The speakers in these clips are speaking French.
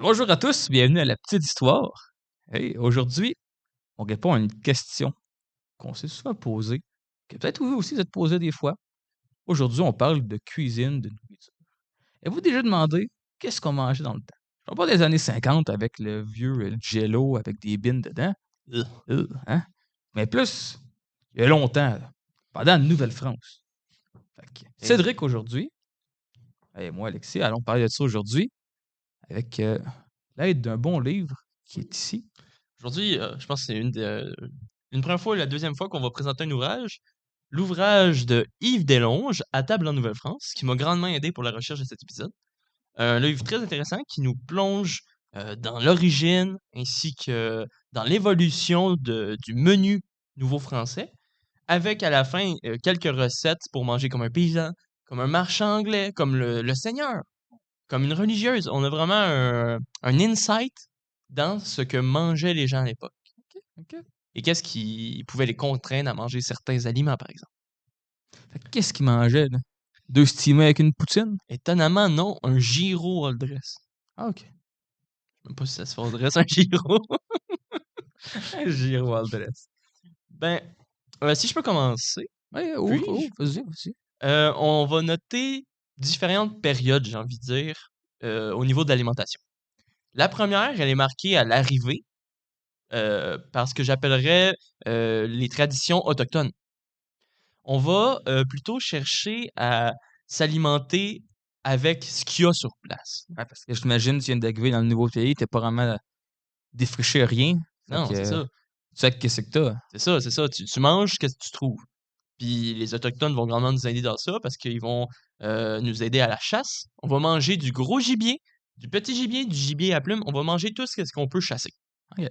Bonjour à tous, bienvenue à la petite histoire. Hey, aujourd'hui, on répond à une question qu'on s'est souvent posée, que peut-être vous aussi vous êtes posée des fois. Aujourd'hui, on parle de cuisine, de nourriture. Avez-vous déjà demandé qu'est-ce qu'on mangeait dans le temps? Je parle pas des années 50 avec le vieux Jello avec des bines dedans. Hein? Mais plus, il y a longtemps, là, pendant la Nouvelle-France. Cédric aujourd'hui, et moi Alexis, allons parler de ça aujourd'hui avec l'aide d'un bon livre qui est ici. Aujourd'hui, je pense que c'est une première fois et la deuxième fois qu'on va présenter un ouvrage. L'ouvrage de Yves Deslonge, À table en Nouvelle-France, qui m'a grandement aidé pour la recherche de cet épisode. Un livre très intéressant qui nous plonge dans l'origine ainsi que dans l'évolution du menu nouveau français, avec à la fin quelques recettes pour manger comme un paysan, comme un marchand anglais, comme le seigneur, comme une religieuse. On a vraiment un insight dans ce que mangeaient les gens à l'époque. OK. Et qu'est-ce qui pouvait les contraindre à manger certains aliments, par exemple. Qu'est-ce qu'ils mangeaient, là? 2 steamers avec une poutine? Étonnamment, non, un gyro all dress. Ah, OK. Je sais même pas si ça se fait all dress, un gyro. Un gyro all dress. Ben, si je peux commencer, Ouais, puis-je? vas-y. On va noter différentes périodes, j'ai envie de dire, au niveau de l'alimentation. La première, elle est marquée à l'arrivée, par ce que j'appellerais les traditions autochtones. On va plutôt chercher à s'alimenter avec ce qu'il y a sur place. Ouais, parce que j'imagine, tu viens d'arriver dans le nouveau pays, t'as pas vraiment défriché rien. Fait Non, c'est que, ça. tu sais qu'est-ce que t'as. C'est ça. Tu manges ce que tu trouves. Puis les Autochtones vont grandement nous aider dans ça parce qu'ils vont nous aider à la chasse. On va manger du gros gibier, du petit gibier, du gibier à plumes. On va manger tout ce qu'on peut chasser. OK.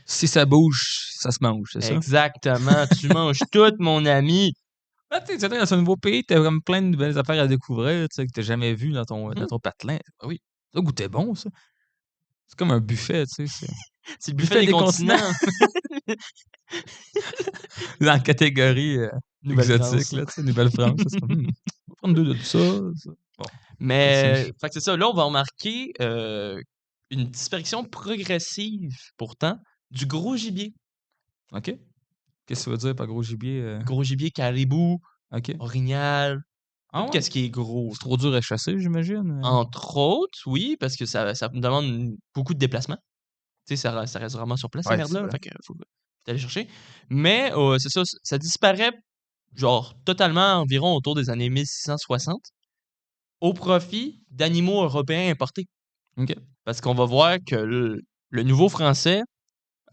Si ça bouge, ça se mange, c'est ça? Exactement. Tu manges tout, mon ami. Ah, tu sais, dans un nouveau pays, t'as comme plein de nouvelles affaires à découvrir, tu sais, que t'as jamais vu dans ton Mhm. patelin. Ah oui, ça goûtait bon, ça. C'est comme un buffet, tu sais, c'est C'est le buffet buffet des des continents continents. dans la catégorie exotique, Nouvelle-France. là, tu sais, Nouvelle-France. C'est comme, on va prendre 2 de ça. Bon, Mais, continue. fait que c'est ça. Là, on va remarquer une disparition progressive, pourtant, du gros gibier. OK. Qu'est-ce que ça veut dire par gros gibier? Gros gibier, caribou, OK. orignal, Ah tout ouais? ce qui est gros. C'est trop dur à chasser, j'imagine? Entre autres, oui, parce que ça me demande beaucoup de déplacements. Tu sais, ça reste vraiment sur place, ces Ouais, c'est merdes-là. vrai. Fait que faut aller chercher. Mais, c'est ça, ça disparaît, genre, totalement environ autour des années 1660, au profit d'animaux européens importés. OK. Parce qu'on va voir que le nouveau français,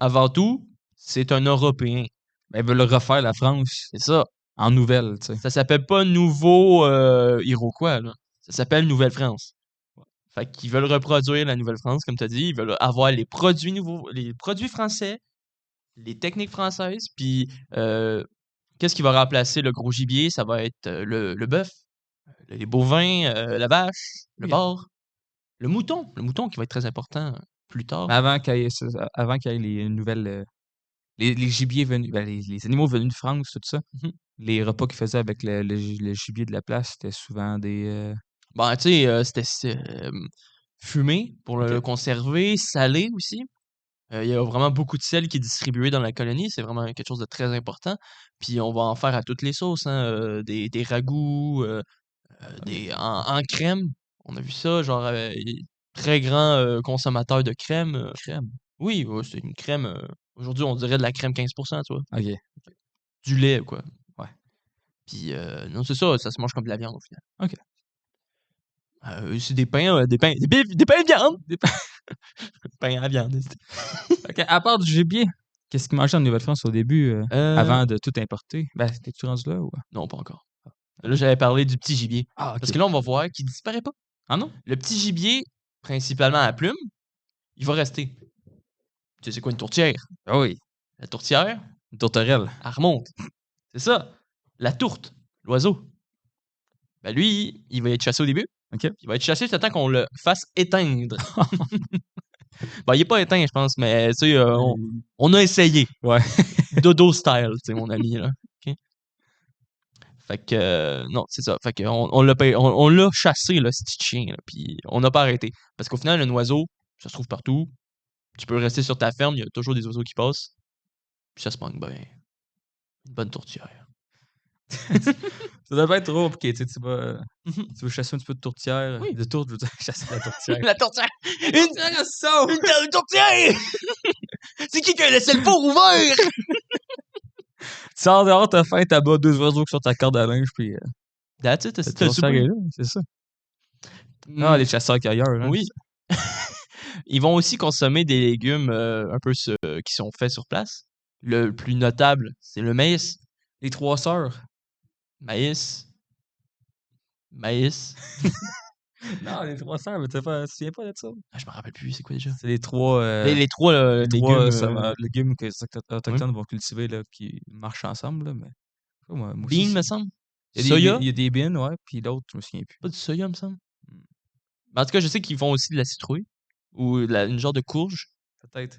avant tout, c'est un Européen. Ben, ils veulent refaire la France C'est ça. en nouvelle, tu sais. Ça s'appelle pas nouveau Iroquois, là. Ça s'appelle Nouvelle-France. Fait qu'ils veulent reproduire la Nouvelle-France, comme tu as dit. Ils veulent avoir les produits nouveaux, les produits français, les techniques françaises. Puis, qu'est-ce qui va remplacer le gros gibier? Ça va être le bœuf, les bovins, la vache, le OK. porc, le mouton. Le mouton qui va être très important plus tard. Mais avant qu'il y ait les nouvelles, les gibiers venus, ben, les animaux venus de France, tout ça, Mhm. les repas qu'ils faisaient avec le gibier de la place, c'était souvent des, Ben, tu sais, c'était fumé pour le OK. conserver, salé aussi. Il y a vraiment beaucoup de sel qui est distribué dans la colonie, c'est vraiment quelque chose de très important. Puis on va en faire à toutes les sauces, hein, des ragoûts, OK. en crème. On a vu ça, genre, très grand consommateur de crème. Crème. Oui, ouais, c'est une crème. Aujourd'hui, on dirait de la crème 15%, tu vois. OK. Du lait, quoi. Ouais. Puis non, c'est ça, ça se mange comme de la viande au final. OK. C'est des pains de viande! Des pains, pains à viande. OK, à part du gibier, qu'est-ce qu'ils mangeaient en Nouvelle-France au début, Euh, avant de tout importer? Ben, t'es-tu rendu là ou? non, pas encore. Là, OK. j'avais parlé du petit gibier. Ah, Parce OK. que là, on va voir qu'il disparaît pas. Ah non? Le petit gibier, principalement à plume, il va rester. Tu sais, c'est quoi une tourtière? Ah oui, La tourtière, une tourterelle. elle remonte. C'est ça. La tourte, l'oiseau. Ben lui, il va être chassé au début. OK. Il va être chassé jusqu'à temps qu'on le fasse éteindre. Ben, il est pas éteint, je pense, mais tu sais, on a essayé. Ouais. Dodo style, tu sais, mon ami, là. OK? Fait que, non, c'est ça. Fait qu'on on l'a chassé, là, ce petit chien, là, puis on n'a pas arrêté. Parce qu'au final, un oiseau, Ça se trouve partout. Tu peux rester sur ta ferme, il y a toujours des oiseaux qui passent. Puis ça se manque bien. Une bonne tourtière. Ça doit être trop compliqué, tu sais, Mhm. tu veux chasser un petit peu de tourtière. Oui. De tourte, je veux dire, chasser la tourtière. La tourtière! Une Une tourtière! C'est qui a laissé le four ouvert? Tu sors dehors, t'as faim, t'abats 2 oiseaux qui sont ta corde à linge, puis That's it, la c'est le tourtière souper. est là, c'est ça. Ah, les chasseurs-cueilleurs, hein. Oui. Ils vont aussi consommer des légumes un peu qui sont faits sur place. Le plus notable, c'est le maïs. Les 3 sœurs. Maïs. Maïs. Non, les 3 sœurs, mais tu te souviens pas de ça? Ah, je me rappelle plus, c'est quoi déjà? C'est les 3 Les trois légumes. légumes que les autochtones vont cultiver, là, qui marchent ensemble, là, mais moi aussi, Bean, me semble. il y a Soya. il y a des beans, ouais, puis l'autre, je me souviens plus. Pas du soya, me semble. Mais en tout cas, je sais qu'ils font aussi de la citrouille. Ou une genre de courge. Peut-être.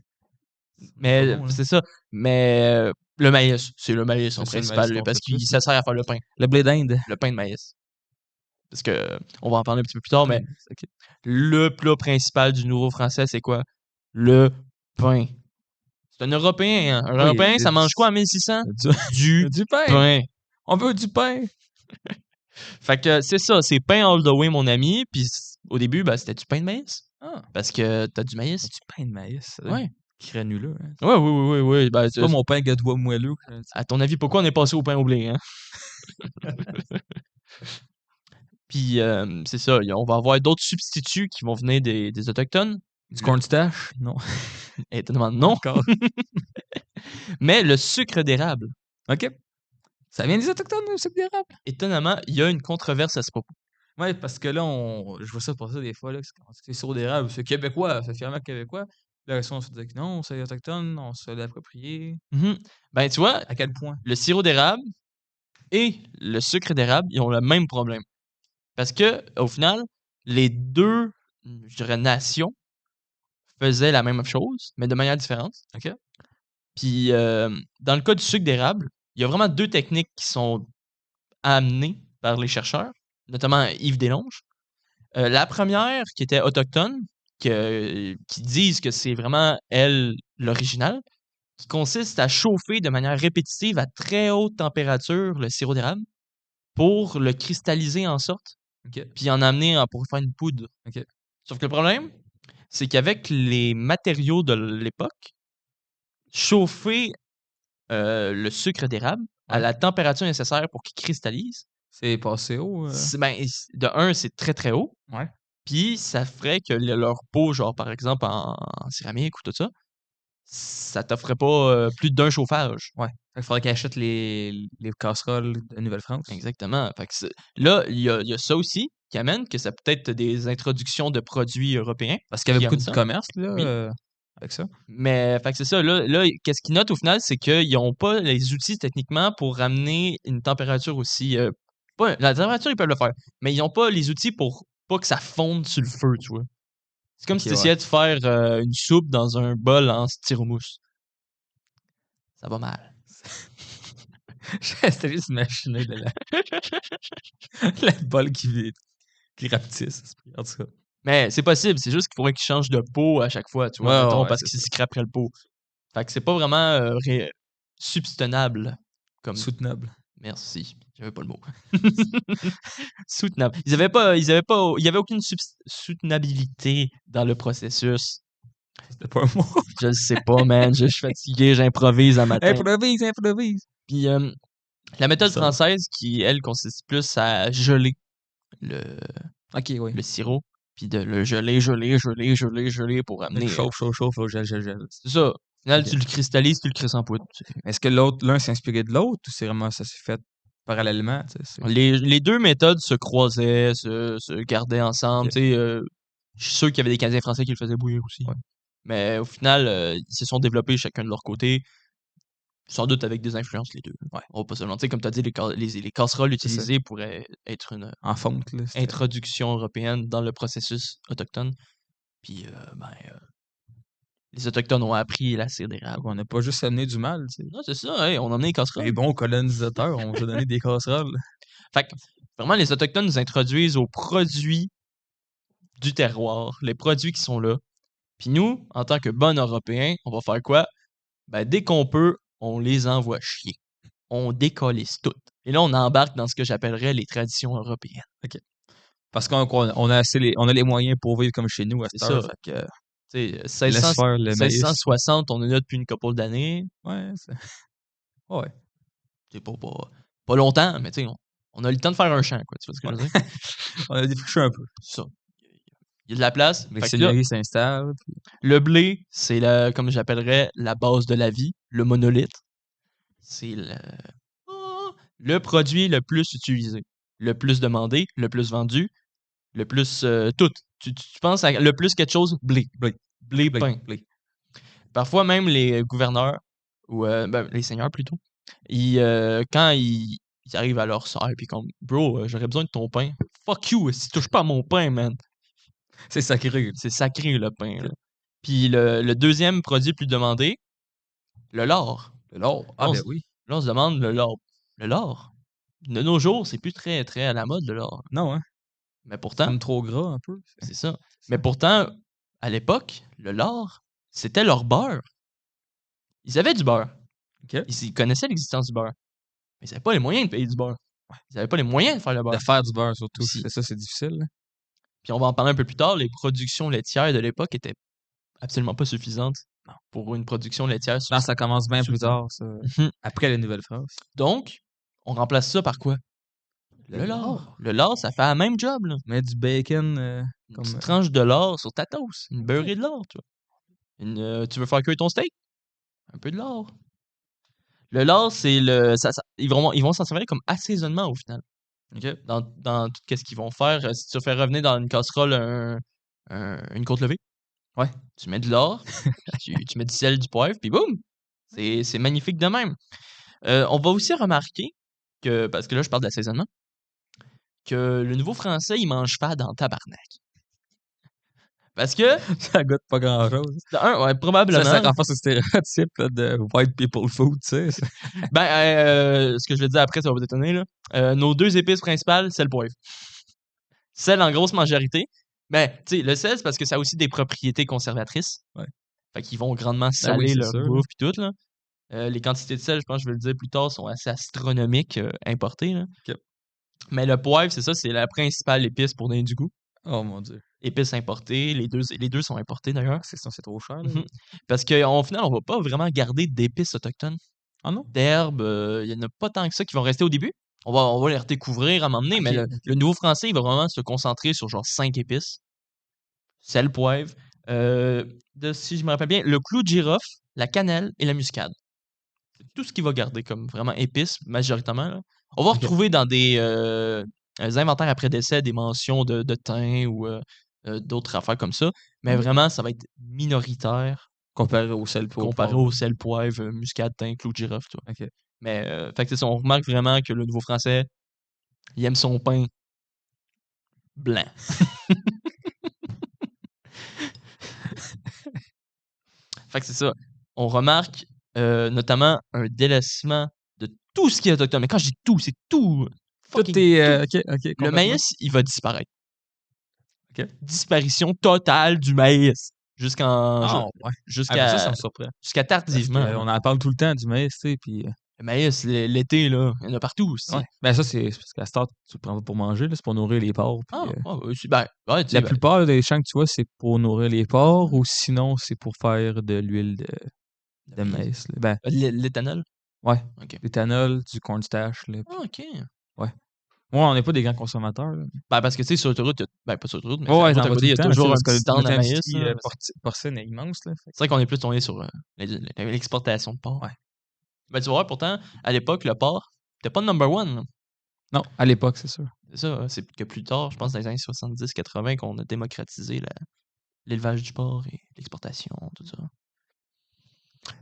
Mais Bon, là. c'est ça. Mais le maïs, c'est le maïs en C'est le principal, maïs qu'on parce fait plus, qu'il ça sert à faire le pain. Le blé d'Inde. Le pain de maïs. Parce que on va en parler un petit peu plus tard, mais OK. le plat principal du nouveau français, c'est quoi? Le pain. C'est un Européen, hein. Un Oui, Européen, ça mange quoi en 1600? Du du pain. pain. On veut du pain. Fait que c'est ça, c'est pain all the way, mon ami. Puis au début, c'était du pain de maïs. Ah, Parce que t'as du maïs. du pain de maïs. Ouais. Granuleux, hein. Ouais, oui. C'est pas mon pain gadois moelleux. À ton avis, pourquoi on est passé au pain au blé, hein? Puis c'est ça, on va avoir d'autres substituts qui vont venir des Autochtones. Du cornstarch? Non. Étonnamment, non. Encore. Mais le sucre d'érable. OK. Ça vient des Autochtones, le sucre d'érable? Étonnamment, il y a une controverse à ce propos. Ouais, parce que là, je vois ça pour ça des fois, là, c'est sirop d'érable, c'est québécois, c'est fièrement québécois. Là, on se dit que non, c'est autochtone, on se l'approprier. Ben, tu vois, À quel point? le sirop d'érable et le sucre d'érable, ils ont le même problème. Parce que, au final, les deux, je dirais, nations faisaient la même chose, mais de manière différente. OK. Puis, dans le cas du sucre d'érable, il y a vraiment deux techniques qui sont amenées par les chercheurs, notamment Yves Deslonges. La première, qui était autochtone, qui disent que c'est vraiment, elle, l'original, qui consiste à chauffer de manière répétitive à très haute température le sirop d'érable pour le cristalliser en sorte, OK. puis en amener pour faire une poudre. OK. Sauf que le problème, c'est qu'avec les matériaux de l'époque, chauffer le sucre d'érable à la température nécessaire pour qu'il cristallise, C'est passé haut. de un, c'est très très haut. Ouais. Puis ça ferait que leur peau, genre par exemple en céramique ou tout ça, ça t'offrait pas plus d'un chauffage. Ouais. Fait qu'il faudrait qu'ils achètent les casseroles de Nouvelle-France. Exactement. Fait que là, il y a ça aussi qui amène que ça peut être des introductions de produits européens. Parce qu'il y avait qui beaucoup aiment de ça. commerce, là, Oui. avec ça. Mais fait que c'est ça. Là qu'est-ce qu'ils notent au final, c'est qu'ils n'ont pas les outils techniquement pour ramener une température aussi. La température, ils peuvent le faire, mais ils n'ont pas les outils pour pas que ça fonde sur le feu, tu vois. C'est comme Ok, si tu essayais de faire une soupe dans un bol en styromousse. Ça va mal. J'essaie juste d'imaginer la bol qui rapetisse. En tout cas. Mais c'est possible, c'est juste qu'il faudrait qu'ils changent de pot à chaque fois, tu vois, Ouais, mettons, ouais, parce c'est qu'ils se scraperaient le pot. Fait que c'est pas vraiment substenable. Comme... Soutenable. Merci, j'avais pas le mot. Soutenable. Il y avait aucune soutenabilité dans le processus. C'était pas un mot. Je le sais pas, man, je suis fatigué, j'improvise à matin. Improvise. Puis la méthode Ça. française qui, elle, consiste plus à geler Ok, oui. le sirop, puis de le geler pour amener. Chauffe, gel. C'est ça. Au final, Ok. tu le cristallises, tu le crisses en poudre. Est-ce que l'un s'est inspiré de l'autre ou c'est vraiment ça s'est fait parallèlement? Les deux méthodes se croisaient, se gardaient ensemble. Ok. Je suis sûr qu'il y avait des Canadiens français qui le faisaient bouillir aussi. Ouais. Mais au final, ils se sont développés chacun de leur côté. Sans doute avec des influences, les deux. Ouais. On va pas se mentir. Comme tu as dit, les casseroles utilisées pourraient être une En fonte, là. introduction européenne dans le processus autochtone. Puis, les Autochtones ont appris la cire d'érable. On n'a pas juste amené du mal, tu sais. Non, c'est ça, hey, on a amené les casseroles. Les bons colonisateurs, on vous a donné des casseroles. Fait que, vraiment, les Autochtones nous introduisent aux produits du terroir, les produits qui sont là. Puis nous, en tant que bons Européens, on va faire quoi? Ben, dès qu'on peut, on les envoie chier. On décollisse toutes. Et là, on embarque dans ce que j'appellerais les traditions européennes. Parce qu'on a on a les moyens pour vivre comme chez nous à C'est cette heure. ça. Fait que Tu sais, laisse faire le maïs. 1660, on est là depuis une couple d'années. Ouais, ouais. C'est pas longtemps, mais tu sais, on a eu le temps de faire un champ, quoi. Tu vois ce que je veux dire? On a défriché un peu. C'est ça. Il y a de la place. Les Fait que là, seigneuries s'installent. Puis... le blé, c'est comme j'appellerais la base de la vie, le monolithe. C'est le produit le plus utilisé, le plus demandé, le plus vendu, le plus tout. Tu penses à le plus quelque chose, blé. Blé, pain. Blé. Parfois même les gouverneurs, ou les seigneurs plutôt, quand ils arrivent à leur sœur, puis comme, bro, j'aurais besoin de ton pain. Fuck you, si tu touches pas à mon pain, man. C'est sacré. C'est sacré, le pain. Là. Puis le deuxième produit plus demandé, le lard. Le lard. Ah, ben oui. Là, on se demande le lard. Le lard. De nos jours, c'est plus très, très à la mode, le lard. Non, hein. Mais pourtant. Comme trop gras, un peu. C'est ça. Mais pourtant, à l'époque, le lard, c'était leur beurre. Ils avaient du beurre. Okay. Ils connaissaient l'existence du beurre. Mais ils n'avaient pas les moyens de payer du beurre. Ils n'avaient pas les moyens de faire le beurre. De faire du beurre, surtout. Aussi. C'est ça, c'est difficile. Là. Puis on va en parler un peu plus tard. Les productions laitières de l'époque étaient absolument pas suffisantes pour une production laitière. Non, ça commence bien plus tard, ça. Après la Nouvelle-France. Donc, on remplace ça par quoi? Le lard. Le lard, ça fait la même job. Là. Mais du bacon. Une petite tranche de lard sur ta toast. Une beurrée de lard, tu vois. Tu veux faire cuire ton steak? Un peu de lard. Le lard, c'est ils vont s'en servir comme assaisonnement au final. Okay. Dans tout ce qu'ils vont faire. Si tu fais revenir dans une casserole une côte levée, ouais. Tu mets de lard, tu mets du sel, du poivre, puis boum! C'est magnifique de même. On va aussi remarquer que, parce que là, je parle d'assaisonnement, que le nouveau français, il mange fade en tabarnak. Parce que... ça goûte pas grand-chose. Ouais, probablement. Ça renforce le stéréotype là, de white people food, tu sais. Ce que je vais dire après, ça va vous étonner, là. Nos deux épices principales, sel, poivre. Sel en grosse majorité. Mais, tu sais, le sel, c'est parce que ça a aussi des propriétés conservatrices. Ouais. Fait qu'ils vont grandement saler leur sûr, bouffe pis tout, là. Les quantités de sel, je pense que je vais le dire plus tard, sont assez astronomiques importées. Là. Okay. Mais le poivre, c'est ça, c'est la principale épice pour donner du goût. Oh mon Dieu. Épices importées, les deux sont importés d'ailleurs. C'est trop cher. Là. Parce qu'au final, on va pas vraiment garder d'épices autochtones. Ah non? D'herbes, il y en a pas tant que ça qui vont rester au début. On va les redécouvrir à un moment donné, mais le nouveau français, il va vraiment se concentrer sur genre 5 épices. Sel, poivre, si je me rappelle bien, le clou de girofle, la cannelle et la muscade. C'est tout ce qu'il va garder comme vraiment épices, majoritairement. Là. On va retrouver dans des inventaires après décès des mentions de thym ou d'autres affaires comme ça, mais vraiment, ça va être minoritaire. Comparé au sel, poivre, muscade, thym, clou de girofle. Tout. Okay. Mais fait que c'est ça, on remarque vraiment que le nouveau français, il aime son pain blanc. Fait que c'est ça. On remarque notamment un délaissement de tout ce qui est autochtone. Mais quand je dis tout, c'est tout. Tout est... OK. Le maïs, il va disparaître. Okay. Disparition totale du maïs. Jusqu'à ça me surprend. Jusqu'à tardivement. On en parle tout le temps du maïs, tu sais, puis... Le maïs, l'été, là, il y en a partout aussi. Ouais. Ben ça, c'est parce qu'à Start, tu le prends pas pour manger, là, c'est pour nourrir les porcs. Puis, la plupart des champs que tu vois, c'est pour nourrir les porcs ou sinon, c'est pour faire de l'huile de maïs. Ben, l'éthanol? Ouais. Okay. L'éthanol, du cornstarch. Là, puis... OK. Ouais. Moi, on n'est pas des grands consommateurs. Là. Parce que, tu sais, sur l'autoroute, pas sur l'autoroute, mais sur l'autoroute, il y a toujours un petit stand à maïs. Porcine est immense. Là, c'est vrai qu'on est plus tourné sur l'exportation de porc. Ouais. Ben, tu vas voir, pourtant, à l'époque, le porc, c'était pas le number one. Là. Non, à l'époque, c'est sûr. C'est ça, c'est que plus tard, je pense, dans les années 70-80, qu'on a démocratisé l'élevage du porc et l'exportation, tout ça.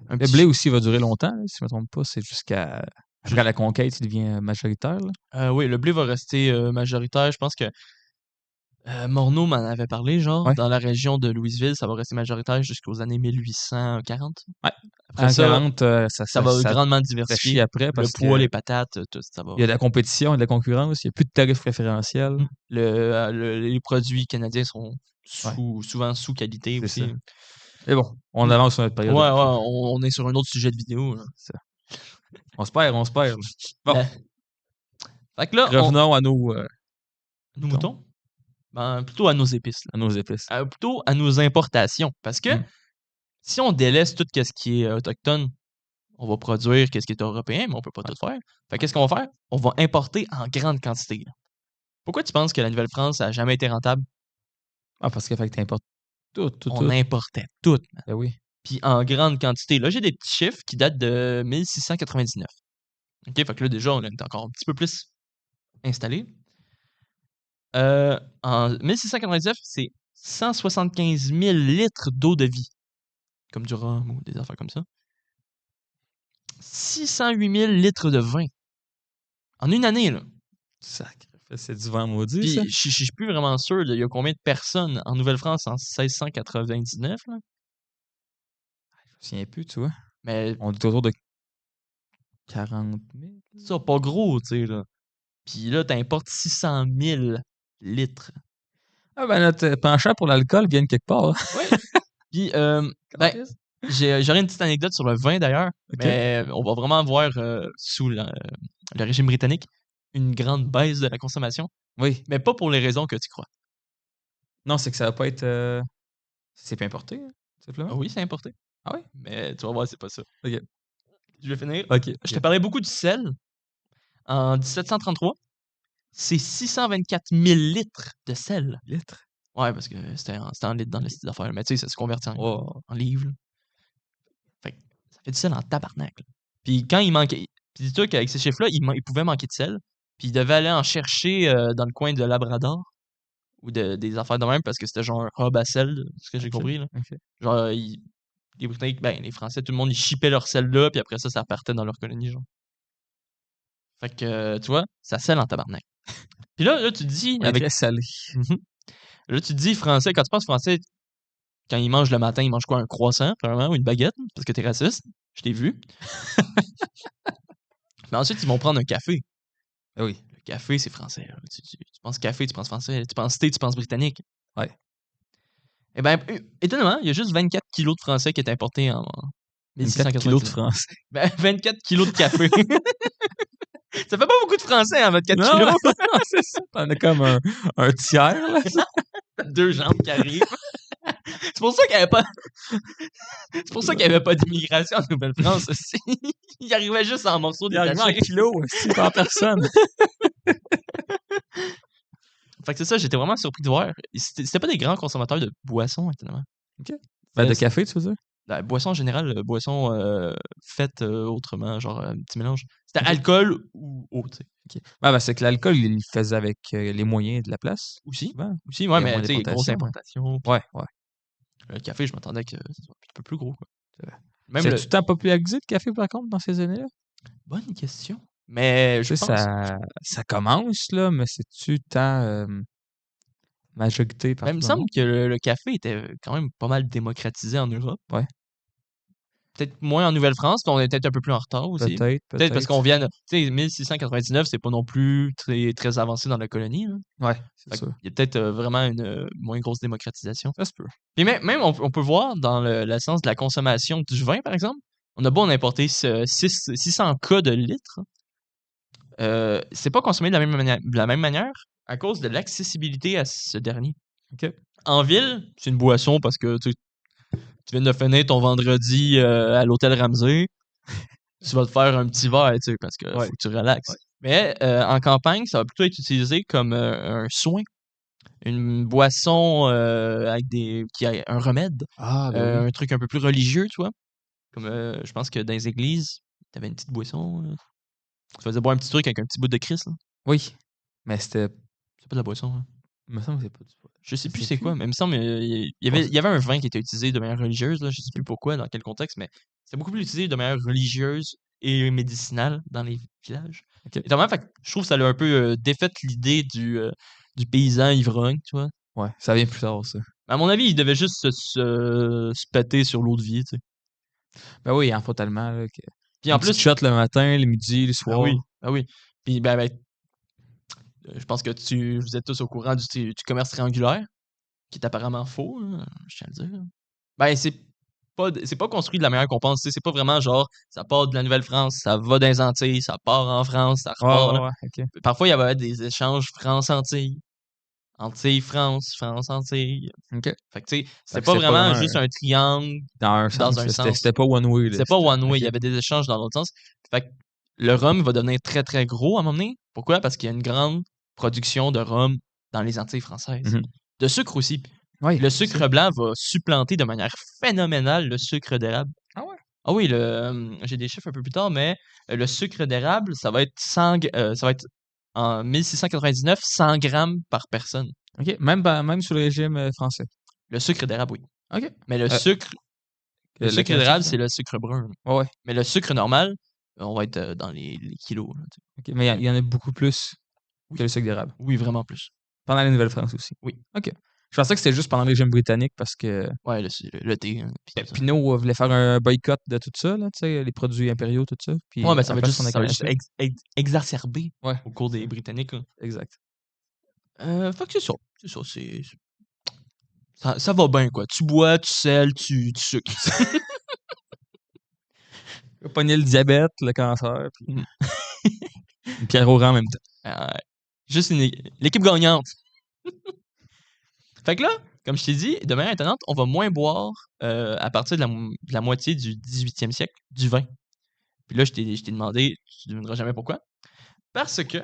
Le blé aussi va durer longtemps, là, si je ne me trompe pas. C'est jusqu'à la conquête, il devient majoritaire. Là. Oui, le blé va rester majoritaire. Je pense que Morneau m'en avait parlé, genre. Ouais. Dans la région de Louisville, ça va rester majoritaire jusqu'aux années 1840. Ouais. Après En ça, 40, ça va grandement ça diversifier. chie après Le parce poids, que les patates, tout ça va. il y a de la compétition, il y a de la concurrence, il n'y a plus de tarifs préférentiels. Les produits canadiens sont Ouais, souvent sous qualité c'est aussi. ça. Mais bon, on Mm. avance sur notre Ouais, période. ouais, on est sur un autre sujet de vidéo. Là. Ça. On se perd, là. Bon, La- Fait que là, revenons à nos moutons, moutons, ben, plutôt à nos épices. Là. à nos épices. Plutôt à nos importations. Parce que si on délaisse tout ce qui est autochtone, on va produire ce qui est européen, mais on peut pas tout faire. Fait qu'est-ce qu'on va faire? On va importer en grande quantité. Pourquoi tu penses que la Nouvelle-France a jamais été rentable? Ah, parce que fait que t'importes tout. On importait tout. Ben oui. Puis en grande quantité. Là, j'ai des petits chiffres qui datent de 1699. OK, fait que là, déjà, on est encore un petit peu plus installé. En 1699, c'est 175 000 litres d'eau de vie. Comme du rhum ou des affaires comme ça. 608 000 litres de vin. En une année, là. Sacré. C'est du vent maudit, Puis ça. je suis plus vraiment sûr, il y a combien de personnes en Nouvelle-France en 1699, là. Je me souviens plus, tu vois. Mais On est autour de 40 000. ça, pas gros, tu sais, là. Puis là, t'importes 600 000 litres. Ah, ben notre penchant pour l'alcool vient de quelque part. Ouais. Puis, ben, j'aurais une petite anecdote sur le vin d'ailleurs, mais on va vraiment voir sous le régime britannique une grande baisse de la consommation, Oui. mais pas pour les raisons que tu crois. Non, c'est que ça va pas être. C'est pas importé, hein, simplement. Ah oui, c'est importé. Ah oui? Mais tu vas voir, c'est pas ça. Ok. Je vais finir. Ok. Je te parlais beaucoup du sel. En 1733, c'est 624 000 litres de sel. Litres? Ouais, parce que c'était en litres dans les petites affaires. Mais tu sais, ça se convertit en livres. Là. Fait que ça fait du sel en tabarnak. Là. Puis quand il manquait. Puis dis-toi qu'avec ces chiffres-là, il pouvait manquer de sel. Puis il devait aller en chercher dans le coin de Labrador. Ou des affaires de même parce que c'était genre un hub à sel, ce que j'ai compris. Là. Ok. Genre, les Britanniques, ben, les Français, tout le monde, ils shippaient leur sel là. Puis après ça partait dans leur colonie, genre. Fait que, tu vois, ça selle en tabarnak. Puis là, tu te dis. On est très salé. Mhm. Là, tu te dis français, quand tu penses français, quand ils mangent le matin, ils mangent quoi? Un croissant, probablement, ou une baguette, parce que t'es raciste. Je t'ai vu. Mais ensuite, ils vont prendre un café. Ah oui. Le café, c'est français. Là. Tu penses café, tu penses français. Tu penses thé, tu penses britannique. Ouais. Eh bien, étonnamment, il y a juste 24 kilos de français qui est importé en 24 kilos de 1699. français. Ben, 24 kilos de café. Ça fait pas beaucoup de français, hein, 24 Non, kilos. c'est ça. T'en as comme un tiers, là. Deux jambes qui arrivent. C'est pour ça qu'il n'y avait pas. C'est pour ça qu'il n'y avait pas d'immigration en Nouvelle-France aussi. Il arrivait juste en morceaux Il arrive en détachés. kilos, aussi, par personne. Fait que c'est ça, j'étais vraiment surpris de voir. C'était pas des grands consommateurs de boissons, étonnamment. OK. Ben, de café, tu veux dire? La boisson en général, boisson faite autrement, genre un petit mélange. C'était alcool ou eau, tu sais. OK. Ouais, ben, c'est que l'alcool, il le faisait avec les moyens de la place. Aussi, Souvent. ouais, Il y a mais moins tu sais, grosse d'importation, importation. Ouais, ouais. Le café, je m'attendais que ça soit un peu plus gros. Quoi. Même c'est tout le temps popularisé, le café, par contre, dans ces années-là? Bonne question. Mais je Tu sais, pense. ça commence, là, mais c'est-tu tant majorité Mais il partout me dans le semble monde? que le café était quand même pas mal démocratisé en Europe. Ouais. Peut-être moins en Nouvelle-France, puis on est peut-être un peu plus en retard aussi. Peut-être parce qu'on vient de. Tu sais, 1699, c'est pas non plus très, très avancé dans la colonie. Là. Ouais, c'est Fait sûr. il y a peut-être vraiment une moins grosse démocratisation. Ça se peut. Puis même on peut voir dans la science de la consommation du vin, par exemple, on a beau en importer 600 cas de litres. C'est pas consommé de la même manière à cause de l'accessibilité à ce dernier. OK. En ville, c'est une boisson parce que tu viens de finir ton vendredi à l'hôtel Ramsey. Tu vas te faire un petit verre, tu sais, parce que faut que tu relaxes. Ouais. Mais en campagne, ça va plutôt être utilisé comme un soin. Une boisson avec qui a un remède. Ah, ben oui. Un truc un peu plus religieux, tu vois. Comme je pense que dans les églises, t'avais une petite boisson. Tu faisais boire un petit truc avec un petit bout de Christ. Là. Oui. Mais c'était. C'est pas de la boisson. Hein. Il me semble que c'est pas du Je sais plus c'est quoi, mais il me semble il y avait un vin qui était utilisé de manière religieuse. Là, je sais plus pourquoi, dans quel contexte, mais c'était beaucoup plus utilisé de manière religieuse et médicinale dans les villages. OK. Et fait, je trouve que ça a un peu défait l'idée du paysan ivrogne, tu vois. Ouais, ça vient plus tard, ça. À mon avis, il devait juste se péter sur l'eau de vie, tu sais. Ben oui, il en faut tellement, là, que Puis une en petite plus, shot le matin, le midi, le ah soir. oui, ah oui. Puis je pense que vous êtes tous au courant du commerce triangulaire, qui est apparemment faux, hein, je tiens à le dire. Ben, c'est pas construit de la manière qu'on pense. Tu sais, c'est pas vraiment genre, ça part de la Nouvelle-France, ça va dans les Antilles, ça part en France, ça Ouais, repart là. ouais, ouais, OK. Parfois, il y avait des échanges France-Antilles, Antilles-France, France-Antilles. OK. Fait que, tu sais, Fait c'était que pas c'était pas vraiment vraiment juste un triangle dans un dans sens, un là, c'était sens. pas one way, là, C'était pas one way, il y OK. avait des échanges dans l'autre sens. Fait que le rhum va devenir très, très gros à un moment donné. Pourquoi? Parce qu'il y a une grande production de rhum dans les Antilles françaises. Mmh. De sucre aussi. Oui, Le aussi. sucre blanc va supplanter de manière phénoménale le sucre d'érable. Ah ouais? Ah oui, j'ai des chiffres un peu plus tard, mais le sucre d'érable, ça va être ça va être en 1699, 100 grammes par personne. OK, même sous le régime, français? Le sucre d'érable, oui. OK. Mais Euh, le le sucre canadien, d'érable, ça? c'est le sucre brun. Ouais, ouais. Mais le sucre normal, on va être dans les kilos, là, tu sais. OK, mais il y en a beaucoup plus que Oui, le sucre d'érable? oui, vraiment plus. Pendant la Nouvelle-France aussi? Oui. OK. Je pensais que c'était juste pendant le régime britannique parce que Ouais, le thé, hein, puis tout ça. Pinot voulait faire un boycott de tout ça, là, tu sais, les produits impériaux, tout ça, Ouais, puis mais à la place, on a ça va juste canadien. exacerber Ouais, au cours c'est des Britanniques, là. exact. Fait que c'est ça. C'est ça, ça va bien, quoi. Tu bois, tu sels, tu sucres. Il a pogné le diabète, le cancer, puis Mmh. une pierre au rang en même temps. Juste l'équipe gagnante. Fait que là, comme je t'ai dit, de manière étonnante, on va moins boire à partir de la moitié du 18e siècle du vin. Puis là, je t'ai demandé, tu ne devineras jamais pourquoi. Parce que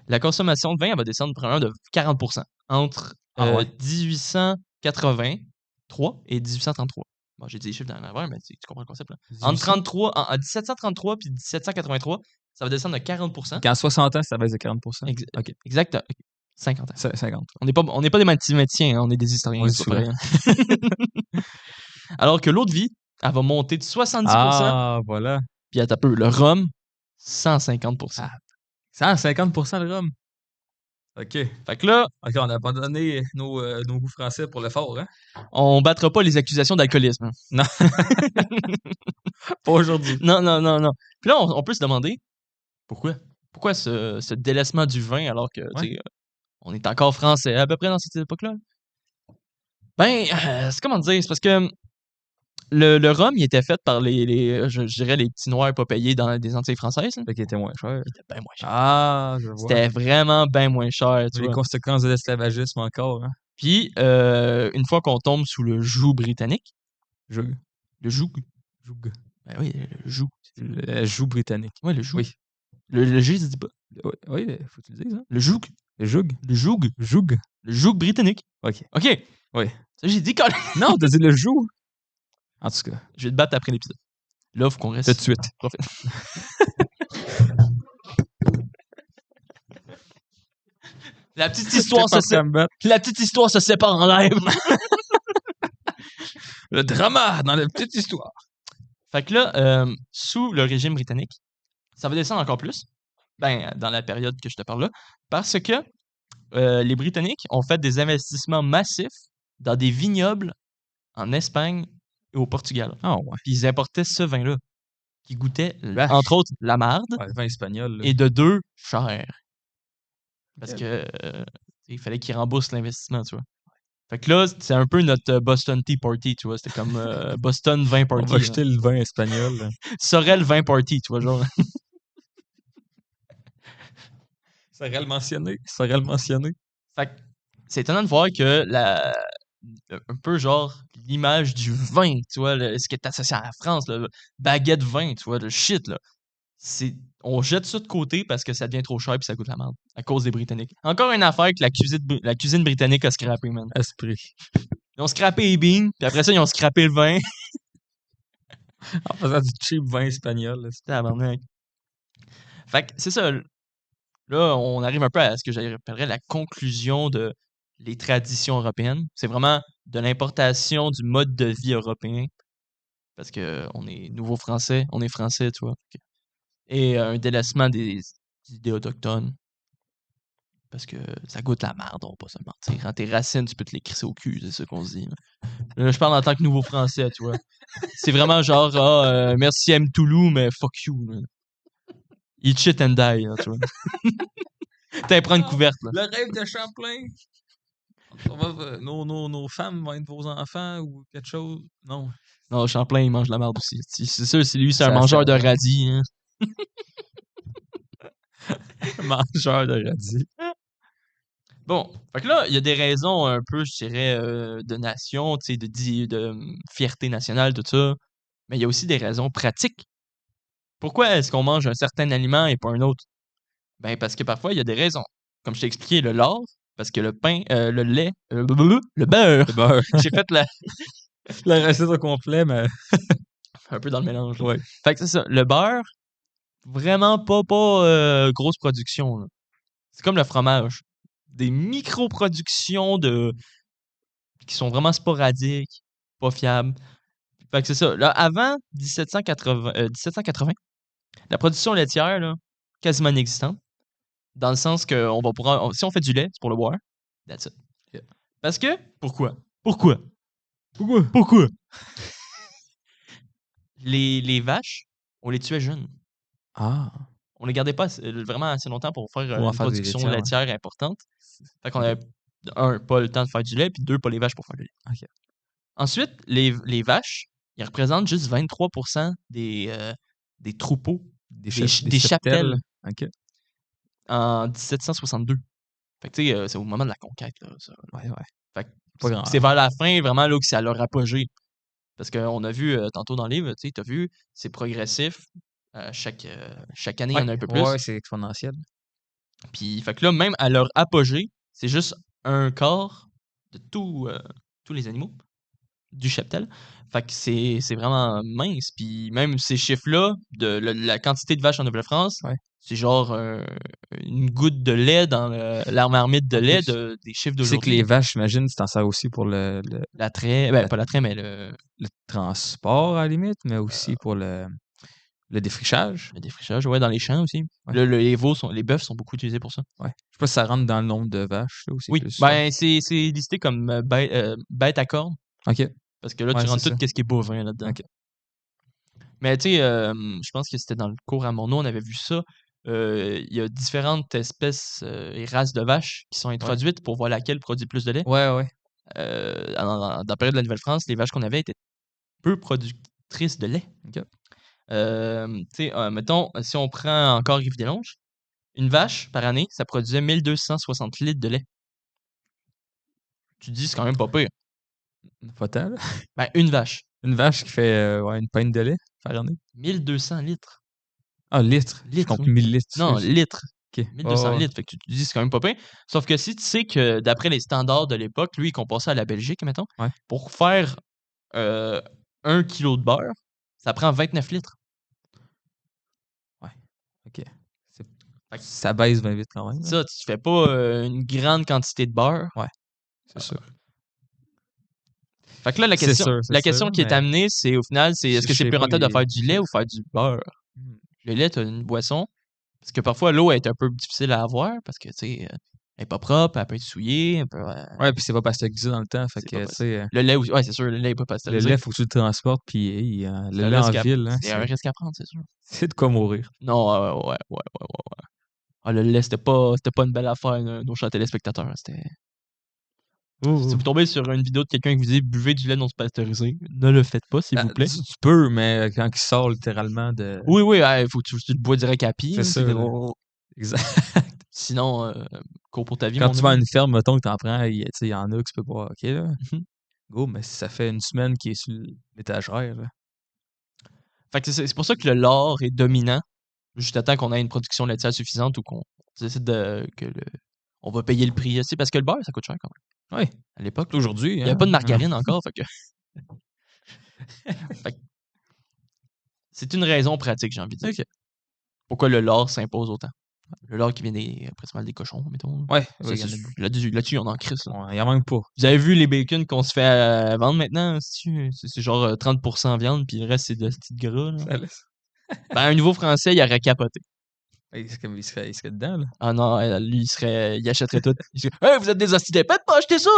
la consommation de vin, elle va descendre probablement de 40% entre Ah ouais? 1883 et 1833. Bon, j'ai dit les chiffres dans l'envers, mais tu comprends le concept, là. Entre 1800? en 1733 puis 1783, ça va descendre de 40%. Qu'en 60 ans, ça baisse de 40 OK, Exact. 50 ans. 50. On n'est pas des mathématiciens, hein, on est des historiens, On le dit c'est pas souvent. pareil, hein. Alors que l'eau de vie, elle va monter de 70%, Ah, voilà. puis attends un peu, le rhum, 150%. Ah, 150 le rhum. OK. Fait que là, OK, on a abandonné nos goûts français pour l'effort, hein? on battra pas les accusations d'alcoolisme, hein. Non, pas aujourd'hui. Non, non, non, non. Puis là, on peut se demander pourquoi? Pourquoi ce délaissement du vin alors que, Ouais. tu sais, on est encore français à peu près dans cette époque-là? Ben, c'est comment dire? C'est parce que le rhum, il était fait par je dirais les petits noirs pas payés dans des Antilles françaises, là. Fait qu'il était moins cher. Il était bien moins cher. Ah, je vois. C'était vraiment bien moins cher, tu Les vois? conséquences de l'esclavagisme encore, hein? Puis, une fois qu'on tombe sous le joug britannique, Joug. le joug, Joug. ben oui, le joug. La joue britannique. Ouais, le joug. Oui. Le G, ça se dit pas. Oui, oui, faut que tu le dises, hein? Le joug. Le joug. Le joug. Joug. Le joug britannique. OK. OK. Oui. Ça, j'ai dit quand Non, t'as dit le joug. En tout cas, je vais te battre après l'épisode. Là, faut qu'on tout reste de suite. La petite histoire T'es pas prêt à me battre. La petite histoire se sépare en live. Le drama dans la petite histoire. Fait que là, sous le régime britannique, ça va descendre encore plus. Ben, dans la période que je te parle là. Parce que les Britanniques ont fait des investissements massifs dans des vignobles en Espagne et au Portugal. Ah ouais. Puis ils importaient ce vin-là, qui goûtait, Vache. entre autres, la marde, Ouais, le vin espagnol, là. et de deux, cher. Parce Ok. que il fallait qu'ils remboursent l'investissement, tu vois. Fait que là, c'est un peu notre Boston Tea Party, tu vois. C'était comme Boston Vin On Party, va là. jeter le vin espagnol, là. Sorel Vin Party, tu vois, genre. Ça aurait le mentionné. Ça aurait le mentionné. Fait que c'est étonnant de voir que un peu genre l'image du vin, tu vois, ce qui est associé à la France, le baguette vin, tu vois, le shit, là. On jette ça de côté parce que ça devient trop cher et ça coûte la merde à cause des Britanniques. Encore une affaire que la cuisine britannique a scrappé, man. Esprit. Ils ont scrappé les beans, puis après ça, ils ont scrappé le vin. En faisant du cheap vin espagnol, là. Tabarnak. Fait que c'est ça. Là, on arrive un peu à ce que j'appellerais la conclusion de les traditions européennes. C'est vraiment de l'importation du mode de vie européen. Parce que on est nouveau français, on est français, tu vois. Et un délaissement des idées autochtones. Parce que ça goûte la merde, on va pas se mentir. Quand tes racines, tu peux te les crisser au cul, c'est ça qu'on se dit. Là, je parle en tant que nouveau français, tu vois. C'est vraiment genre, merci M. Toulouse, mais fuck you. Là. Eat shit and die, là, tu vois. T'as prendre une couverte, là. Le rêve de Champlain. Nos femmes vont être vos enfants ou quelque chose. Non. Non, Champlain, il mange la merde aussi. C'est sûr, c'est lui, c'est un Ça mangeur de fait- radis. Hein. Mangeur de radis. Bon, fait que là, il y a des raisons un peu, je dirais, de nation, tu sais, de fierté nationale, tout ça. Mais il y a aussi des raisons pratiques. Pourquoi est-ce qu'on mange un certain aliment et pas un autre? Ben, parce que parfois, il y a des raisons. Comme je t'ai expliqué, le lard, parce que le pain, le lait, le beurre. Le beurre. J'ai fait La recette au complet, mais. un peu dans le mélange. Là. Ouais. Fait que c'est ça. Le beurre, vraiment pas grosse production. Là. C'est comme le fromage. Des micro-productions qui sont vraiment sporadiques, pas fiables. Fait que c'est ça. Là, avant 1780, la production laitière, là, quasiment inexistante. Dans le sens que si on fait du lait, c'est pour le boire. That's it. Yeah. Parce que, pourquoi? Pourquoi? Les vaches, on les tuait jeunes. Ah. On les gardait pas vraiment assez longtemps pour faire Pour en une faire des production laitières, laitière importante. Fait qu'on avait, un, pas le temps de faire du lait, puis deux, pas les vaches pour faire du lait. Ok. Ensuite, les vaches, ils représentent juste 23% des troupeaux, des cheptels Ok. en 1762. Fait que tu sais, c'est au moment de la conquête, là, ça. Ouais. Fait que Pas grand. c'est vers la fin, vraiment, là, que c'est à leur apogée. Parce qu'on a vu tantôt dans le livre, tu sais, t'as vu, c'est progressif. Chaque année, il y en a un peu plus. Ouais, c'est exponentiel. Puis, fait que là, même à leur apogée, c'est juste un quart de tous les animaux du cheptel. Fait que c'est vraiment mince. Puis même ces chiffres-là, de la quantité de vaches en Nouvelle-France, Ouais. c'est genre une goutte de lait dans la marmite de En lait plus, des chiffres Tu sais que d'aujourd'hui. les vaches, j'imagine, tu t'en sers aussi pour L'attrait, ben pas l'attrait, mais le transport à la limite, mais aussi pour le défrichage. défrichage, ouais, dans les champs aussi. Ouais. Les bœufs sont beaucoup utilisés pour ça. Ouais. Je sais pas si ça rentre dans le nombre de vaches, là, ou c'est Oui, plus. ben c'est listé comme bête à cornes. Ok. Parce que là, Ouais, tu rentres c'est tout ça. ce qui est bovin là-dedans. Ok. Mais tu sais, je pense que c'était dans le cours à Morneau, on avait vu ça. Il y a différentes espèces et races de vaches qui sont introduites pour voir laquelle produit plus de lait. Ouais. Dans la période de la Nouvelle-France, les vaches qu'on avait étaient peu productrices de lait. Ok. Tu sais, mettons, si on prend encore Yves-Deslanges, une vache, par année, ça produisait 1260 litres de lait. Tu te dis, c'est quand même pas pire. Pas tant, là. Ben, une vache, Une vache qui fait une pinte de lait par année. 1200 litres. Ah, litres. J'ai Litres, compris oui. 1000 litres. Non, excuse. litres. Ok. 1200 litres. Fait que tu te dis, c'est quand même pas pire. Sauf que si tu sais que d'après les standards de l'époque, lui, il comparait à la Belgique, mettons, Ouais. pour faire 1 kilo de beurre, ça prend 29 litres. Ok. Fait que Ça baisse bien vite quand même. là. ça, tu fais pas une grande quantité de beurre. C'est sûr. Fait que là, la C'est question, sûr, c'est la question sûr, qui est mais amenée, c'est au final, c'est est-ce je que c'est sais plus pas rentable de les faire du lait ou chiffres. faire du beurre? Hmm. Le lait, t'as une boisson. Parce que parfois, l'eau est un peu difficile à avoir parce que, tu sais, elle est pas propre, elle peut être souillée, Ouais, puis c'est pas pasteurisé dans le temps. Fait c'est que, pas tu sais, le lait aussi. Ouais, c'est sûr, le lait est pas le pasteurisé. lait, faut que tu le transportes, puis le C'est un lait en risque ville, hein, c'est un risque à prendre, c'est sûr. c'est de quoi mourir. Non, ouais. Ah, le lait, c'était pas une belle affaire, nos chers téléspectateurs. Si vous tombez sur une vidéo de quelqu'un qui vous dit buvez du lait non pasteurisé, ne le faites pas, s'il vous plaît. Tu peux, mais quand il sort littéralement de. Oui, il faut que tu le bois direct à pied. C'est ça, là. Gros. Exact. Sinon, cours pour ta vie, Quand mon tu vas à ami. une ferme, mettons que t'en prends, il y en a que tu peux pas. Ok, là. Mhm. Go, mais si ça fait une semaine qu'il est sur l'étagère, là. Fait que c'est pour ça que le lard est dominant, jusqu'à temps qu'on ait une production laitière suffisante ou qu'on décide on va payer le prix. Tu sais, parce que le beurre, ça coûte cher quand même. Oui. À l'époque, Aujourd'hui. il n'y avait pas de hein. margarine encore. Fait que... Fait que c'est une raison pratique, j'ai envie de dire. Ok. Pourquoi le lard s'impose autant? Le lard qui vient principalement des cochons, mettons. Ouais, Ça, il y en a beaucoup. là-dessus, on en crisse. Là. Il en manque pas. Vous avez vu les bacons qu'on se fait vendre maintenant? C'est genre 30% viande, puis le reste, c'est de ce petit gras. Là. Ça laisse. Ben, un nouveau français, il aurait capoté. Il serait dedans, là. Ah non, lui, il achèterait tout. Il dirait, hey, vous êtes des hosties d'épettes, pas acheter ça!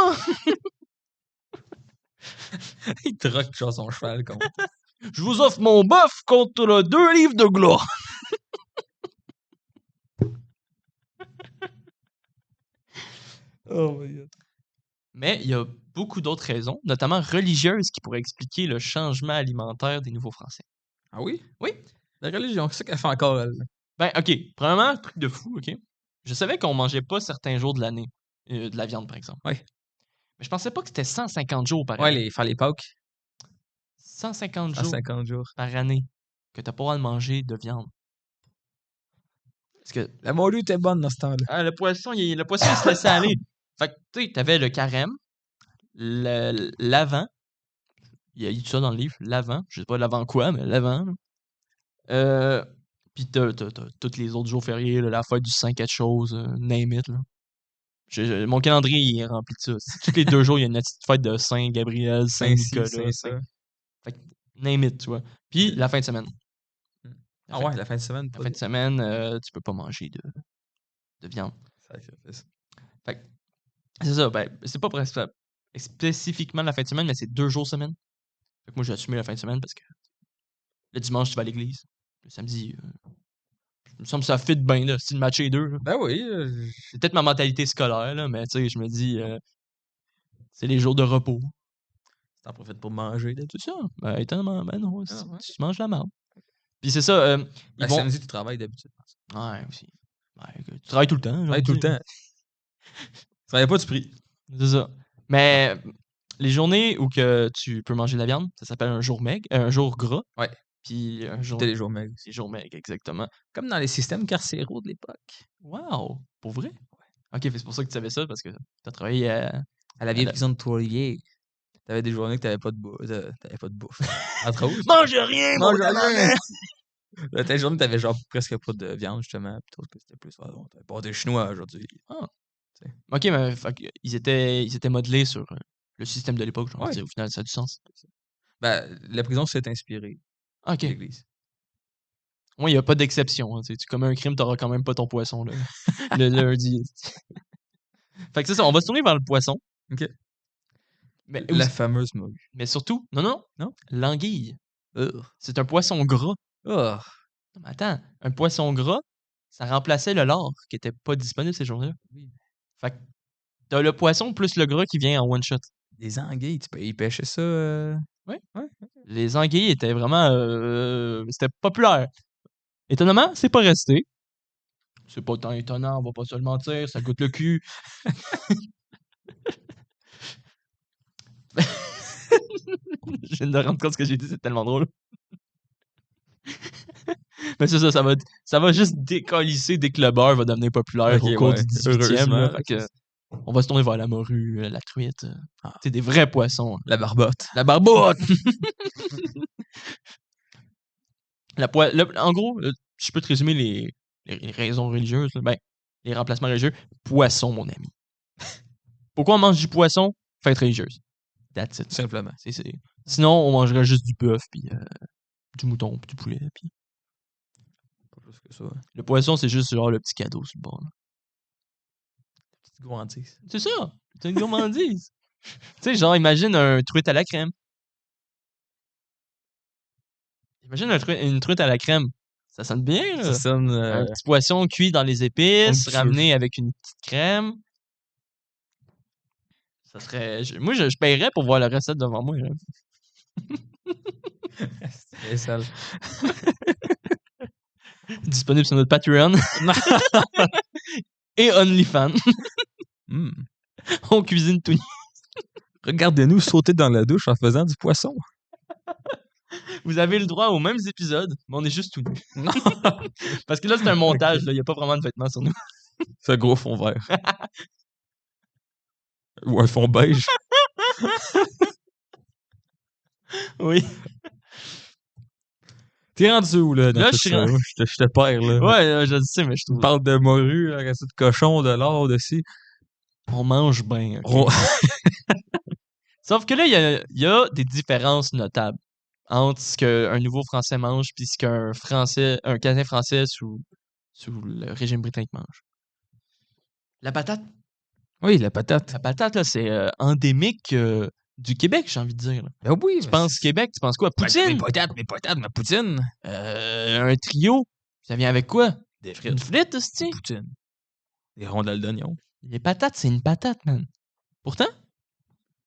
Il troque genre son cheval contre. Je vous offre mon bœuf contre 2 livres de glas. Oh my god. Mais il y a beaucoup d'autres raisons, notamment religieuses, qui pourraient expliquer le changement alimentaire des nouveaux Français. Ah oui? Oui. La religion, c'est ça qu'elle fait encore, elle. Ben, OK. Premièrement, truc de fou, OK? Je savais qu'on mangeait pas certains jours de l'année. De la viande, par exemple. Oui. Mais je pensais pas que c'était 150 jours par Ouais, année. faire les Pâques. 150 jours 150 jours. par année que t'as pas le droit de manger de viande. Parce que La morue était bonne dans ce temps-là. le poisson, il se laissait aller. Fait que, tu sais, t'avais le carême, l'avant. Il y a eu ça dans le livre, l'avant. Je sais pas l'avant quoi, mais l'avant. Puis t'as tous les autres jours fériés, là, la fête du Saint quelque chose, name it. Là. Mon calendrier, il est rempli de ça. Tous les 2 jours, il y a une petite fête de Saint-Gabriel, Saint-Nicolas. Fait que name it, tu vois. Puis la fin de semaine. Ah ouais, la fin de semaine. La fin de semaine, tu peux pas manger de viande. Sacrifice. Fait que c'est ça, ben, c'est pas spécifiquement la fin de semaine, mais c'est 2 jours semaine. Fait que moi, j'ai assumé la fin de semaine parce que le dimanche, tu vas à l'église. Le samedi, il me semble que ça fit bien, là, si le match est 2. Là. Ben oui. C'est peut-être ma mentalité scolaire, là, mais tu sais, je me dis, c'est les jours de repos. T'en profites pour manger. C'est ça. Ben, étonnamment, ben non, Ah, ouais. tu manges la marde. Puis c'est ça, ils vont... Samedi, tu travailles d'habitude. Ouais, aussi. Ouais, tu travailles tout le temps. Ouais, tout le temps. Tu travailles pas du prix. C'est ça. Mais les journées où que tu peux manger de la viande, ça s'appelle un jour maigre, un jour gras. Ouais. Puis un jour... C'était les jours maigres. Les jours maigres, exactement. Comme dans les systèmes carcéraux de l'époque. Wow! Pour vrai? Ouais. Ok, c'est pour ça que tu savais ça, parce que t'as travaillé à la vieille prison de Trois-Rivières. T'avais des journées que t'avais pas de bouffe. Entre autres. Mange rien! Mange rien! T'as des journées que t'avais genre presque pas de viande, justement. Plutôt que c'était plus. T'avais pas des chinois aujourd'hui. Ah. Ok, mais ils étaient modelés sur le système de l'époque, genre. Au final, ça a du sens. Ben, la prison s'est inspirée. Ok. De l'église. Moi, il n'y a pas d'exception. Hein, tu commets un crime, t'auras quand même pas ton poisson là, le lundi. Fait que c'est ça, on va se tourner vers le poisson. OK. Mais la fameuse morue. Mais surtout, non, l'anguille. C'est un poisson gras. Non, mais attends, un poisson gras, ça remplaçait le lard qui était pas disponible ces jours-là. Oui. Fait que t'as le poisson plus le gras qui vient en one shot. Des anguilles, tu peux y pêcher ça. Oui. Les anguilles étaient vraiment. C'était populaire. Étonnamment, c'est pas resté. C'est pas tant étonnant, on va pas se le mentir, ça goûte le cul. Je viens de me rendre compte ce que j'ai dit, c'est tellement drôle. Mais c'est ça, ça va juste décalisser dès que le beurre va devenir populaire au cours du 18e. Là, fait que, on va se tourner vers la morue, la truite. C'est des vrais poissons. La barbotte. La barbotte! En gros, je peux te résumer les raisons religieuses. Là. Ben, les remplacements religieux. Poisson, mon ami. Pourquoi on mange du poisson? Fête religieuse. That's it. Simplement. Sinon, on mangerait juste du bœuf, puis du mouton, puis du poulet. Puis... Pas plus que ça. Le poisson, c'est juste genre le petit cadeau sur le bord. Petite gourmandise. C'est ça! C'est une gourmandise. Tu sais, genre, imagine un truite à la crème. Imagine une truite à la crème. Ça sonne bien, là. Ça sonne... Un petit poisson cuit dans les épices, ramené avec une petite crème. Ça serait... Moi, je paierais pour voir la recette devant moi. C'est sale. Disponible sur notre Patreon. Et OnlyFans. On cuisine tout nu. Regardez-nous sauter dans la douche en faisant du poisson. Vous avez le droit aux mêmes épisodes, mais on est juste tout nus. Non. Parce que là, c'est un montage. Il n'y a pas vraiment de vêtements sur nous. C'est un gros fond vert. Ou un fond beige. Oui. T'es rendu où, là? Là, je te perds, là. Ouais, je le sais, mais je trouve... On parle de morue, la recette de cochon, de lard, de ci. On mange bien. Okay? Sauf que là, il y a des différences notables entre ce qu'un nouveau Français mange puis ce qu'un Canadien français sous sous le régime britannique mange. La patate. Oui, la patate. La patate, là, c'est endémique du Québec, j'ai envie de dire. Là. Ben oui, Tu mais penses Québec, tu penses quoi? Mes Poutine! patates, ma poutine. Un trio. Ça vient avec quoi? Des Une frites. frite, c'est Poutine. Des rondelles d'oignon. Les patates, c'est une patate, man. Pourtant,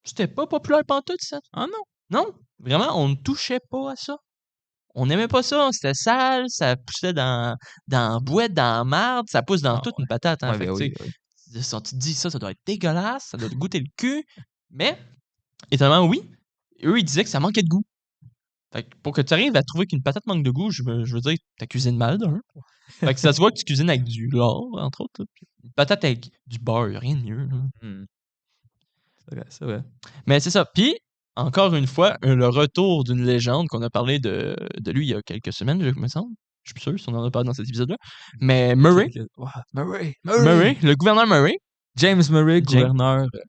c'était pas populaire pantoute, ça. Ah non. Non, vraiment, on ne touchait pas à ça. On n'aimait pas ça, c'était sale, ça poussait dans la boîte, dans la marde, ça pousse dans Ah toute une patate. Hein, Ouais, fait ben que, tu oui, sais, oui. si tu te dis ça doit être dégueulasse, ça doit te goûter le cul. Mais, étonnamment, oui, eux, ils disaient que ça manquait de goût. Fait que pour que tu arrives à trouver qu'une patate manque de goût, je veux dire, tu cuisines mal, d'un. Fait que ça se voit que tu cuisines avec du lard, entre autres. Là. Une patate avec du beurre, y a rien de mieux. Là. C'est vrai, c'est vrai. Mais c'est ça. Puis, encore une fois, le retour d'une légende qu'on a parlé de lui il y a quelques semaines, je me semble. Je suis plus sûr si on en a parlé dans cet épisode-là. Mais Murray, Murray. le gouverneur Murray, James Murray, James- gouverneur de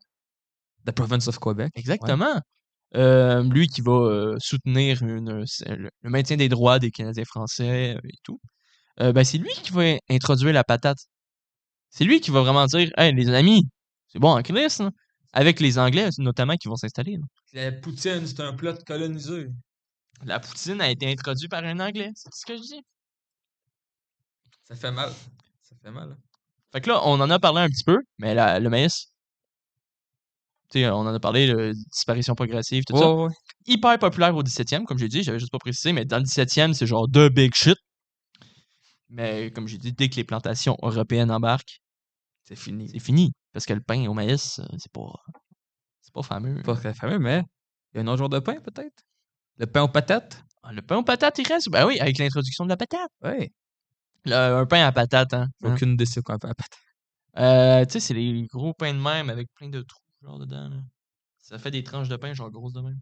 la province of Quebec. exactement. Lui qui va soutenir le maintien des droits des Canadiens français et tout. Ben, c'est lui qui va introduire la patate. C'est lui qui va vraiment dire « Hey, les amis, c'est bon en Christ, hein? » Avec les Anglais, notamment, qui vont s'installer. Là. La poutine, c'est un plat colonisé. La poutine a été introduite par un Anglais, c'est ce que je dis. Ça fait mal. Ça fait mal. Fait que là, on en a parlé un petit peu, mais le maïs, tu sais, on en a parlé, disparition progressive, tout ça. Ouais. Hyper populaire au 17e, comme j'ai dit, j'avais juste pas précisé, mais dans le 17e, c'est genre the big shit. Mais comme j'ai dit, dès que les plantations européennes embarquent, C'est fini. c'est fini. Parce que le pain au maïs, c'est pas fameux. Pas très fameux, mais il y a un autre genre de pain, peut-être. Le pain aux patates. Ah, le pain aux patates, il reste? Ben oui, avec l'introduction de la patate. Ouais. Un pain à patate, hein. J'ai aucune idée c'est quoi un pain à patate. Tu sais, c'est les gros pains de même avec plein de trous, genre, dedans, là. Ça fait des tranches de pain, genre, grosses de même.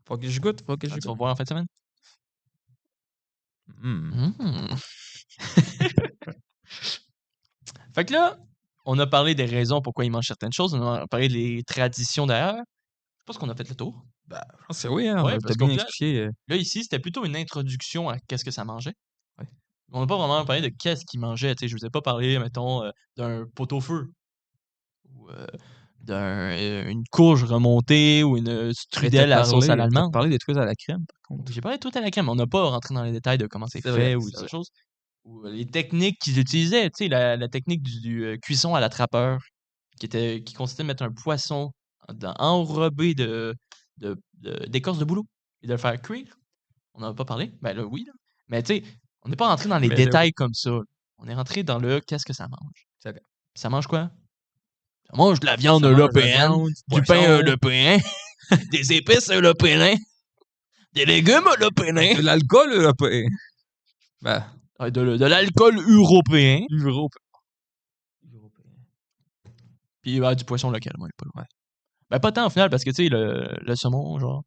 Faut que je goûte, Tu vas voir en fin de semaine. Mm. Fait que là, on a parlé des raisons pourquoi ils mangent certaines choses. On a parlé des traditions derrière. Je pense qu'on a fait le tour. Ben, je pense que oui, hein. Ouais, On parce t'a qu'au bien final, expliqué. là, ici, c'était plutôt une introduction à qu'est-ce que ça mangeait. Ouais. On n'a pas vraiment parlé de qu'est-ce qu'ils mangeaient. Tu sais, je vous ai pas parlé, mettons, d'un pot-au-feu. Ou d'une courge remontée ou une strudel à la sauce à T'as l'allemande. parlé des trucs à la crème, par contre. J'ai parlé de tout à la crème. On n'a pas rentré dans les détails de comment c'est C'est fait vrai, ou c'est des vrai. choses. Ou les techniques qu'ils utilisaient. Tu sais, la technique du cuisson à la trappeur, qui consistait à mettre un poisson enrobé d'écorce de bouleau et de le faire cuire. On n'en a pas parlé. Ben là, oui. Là. Mais tu sais, on n'est pas rentré dans les Mais là, détails comme ça. Là. On est rentré dans le qu'est-ce que ça mange. C'est vrai. Ça mange quoi? Ça mange de la viande Ça mange de la européenne, viande, du poisson. pain européen, des épices européennes, des légumes européens, De l'alcool européen. Ben, de l'alcool européen, Europe. puis du poisson local. Moi, pas loin. Ouais. Ben, pas tant au final, parce que tu sais, le saumon, genre,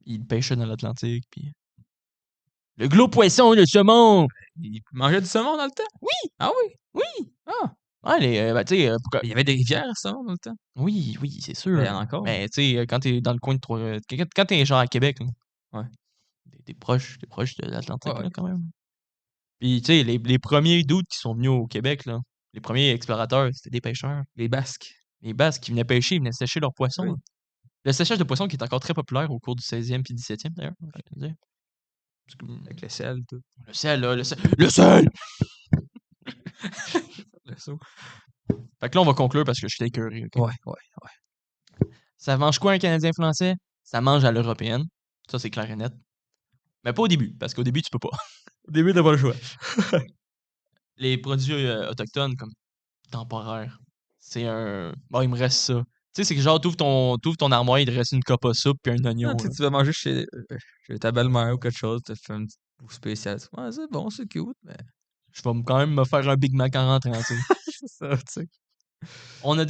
il pêchait dans l'Atlantique, puis. Le gros poisson, le saumon! Il mangeait du saumon dans le temps? Oui! Ah oui? Oui! Ah! Ouais, ben, tu sais, pourquoi. Il y avait des rivières, saumon, dans le temps? Oui, c'est sûr. Ben, il y en a encore. Mais tu sais, quand t'es dans le coin de quand t'es genre à Québec, là, Ouais. t'es proche de l'Atlantique, Ouais. là, quand même. Puis, tu sais, les premiers doutes qui sont venus au Québec, là, les premiers explorateurs, c'était des pêcheurs. Les Basques. Les Basques qui venaient pêcher, ils venaient sécher leurs poissons. Oui. Là. Le séchage de poissons qui est encore très populaire au cours du 16e puis 17e, d'ailleurs. Je vais te dire. Parce que, Avec le sel, tout. le sel, là, le sel! Le sel! Le saut. Fait que là, on va conclure parce que je suis écœuré. OK? Ouais. Ça mange quoi un Canadien français? Ça mange à l'européenne. Ça, c'est clair et net. Mais pas au début, parce qu'au début, tu peux pas. Au début, t'as pas le choix. Les produits autochtones, comme temporaires, c'est un. Bon, il me reste ça. Tu sais, c'est que genre, t'ouvres ton armoire, il te reste une cope à soupe puis un oignon. Non, tu vas manger chez ta belle-mère ou quelque chose, t'as fait un petit bout spécial. Ouais, c'est bon, c'est cute, mais. Je vais quand même me faire un Big Mac en rentrant, tu sais. C'est ça, tu sais. On a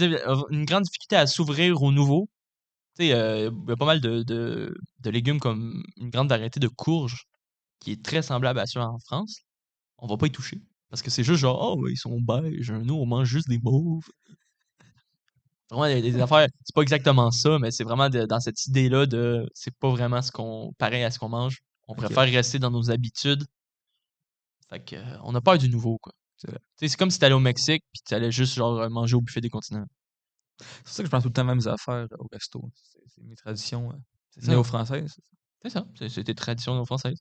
une grande difficulté à s'ouvrir au nouveau. Tu sais, il y a pas mal de légumes comme une grande variété de courges qui est très semblable à ceux en France. On va pas y toucher. Parce que c'est juste genre, oh, ils sont beiges, nous, on mange juste des mauves. Vraiment, des affaires, c'est pas exactement ça, mais c'est vraiment dans cette idée-là de c'est pas vraiment pareil à ce qu'on mange. On préfère rester dans nos habitudes. Fait que, on a peur du nouveau, quoi. C'est vrai. Tu sais, c'est comme si t'allais au Mexique puis t'allais juste genre manger au buffet des continents. C'est pour ça que je prends tout le temps les mêmes affaires au resto. C'est mes traditions C'est ça. néo-françaises. C'est ça. C'est tes traditions françaises.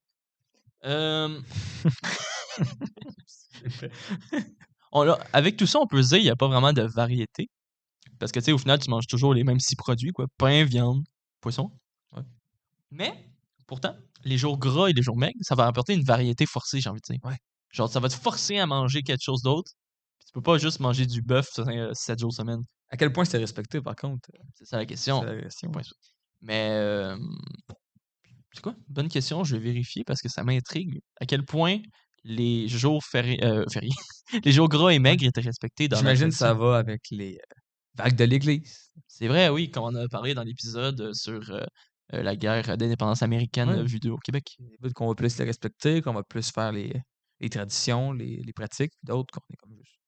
Avec tout ça, on peut se dire qu'il n'y a pas vraiment de variété. Parce que, tu sais, au final, tu manges toujours les mêmes 6 produits, quoi. Pain, viande, poisson. Ouais. Mais, pourtant, les jours gras et les jours maigres, ça va apporter une variété forcée, j'ai envie de dire. Ouais. Genre, ça va te forcer à manger quelque chose d'autre. Puis tu peux pas juste manger du bœuf 7 jours semaine. À quel point c'est respecté, par contre? C'est ça la question. C'est la question. Ouais. Mais, c'est quoi? Bonne question, je vais vérifier parce que ça m'intrigue. À quel point les jours fériés, les jours gras et maigres étaient respectés dans la J'imagine que ça tradition. va avec les vagues de l'Église. C'est vrai, oui, comme on a parlé dans l'épisode sur la guerre d'indépendance américaine Ouais. vue au Québec. Il y a d'autres qu'on va plus les respecter, qu'on va plus faire les traditions, les pratiques, puis d'autres qu'on est comme juste.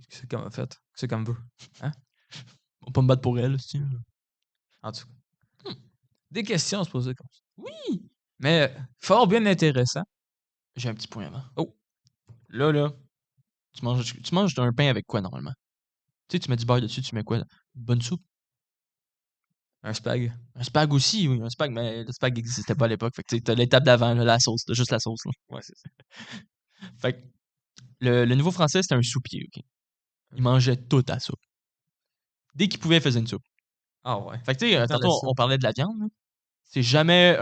C'est comme fait. C'est comme veut. Hein? On va pas me battre pour elle, aussi. En tout cas. Des questions à se poser comme ça. Oui! Mais fort bien intéressant. J'ai un petit point avant. Oh! Là, tu manges un pain avec quoi normalement? Tu sais, tu mets du beurre dessus, tu mets quoi? Une bonne soupe? Un spag. Un spag aussi, oui, un spag, mais le spag n'existait pas à l'époque. Fait que tu sais, t'as l'étape d'avant, là, la sauce, t'as juste la sauce. Là. Ouais, c'est ça. Fait que le nouveau français, c'était un soupier, OK? Il mangeait toute la soupe. Dès qu'il pouvait, il faisait une soupe. Ah ouais. Fait que tu sais, tantôt, on parlait de la viande. Là. C'est jamais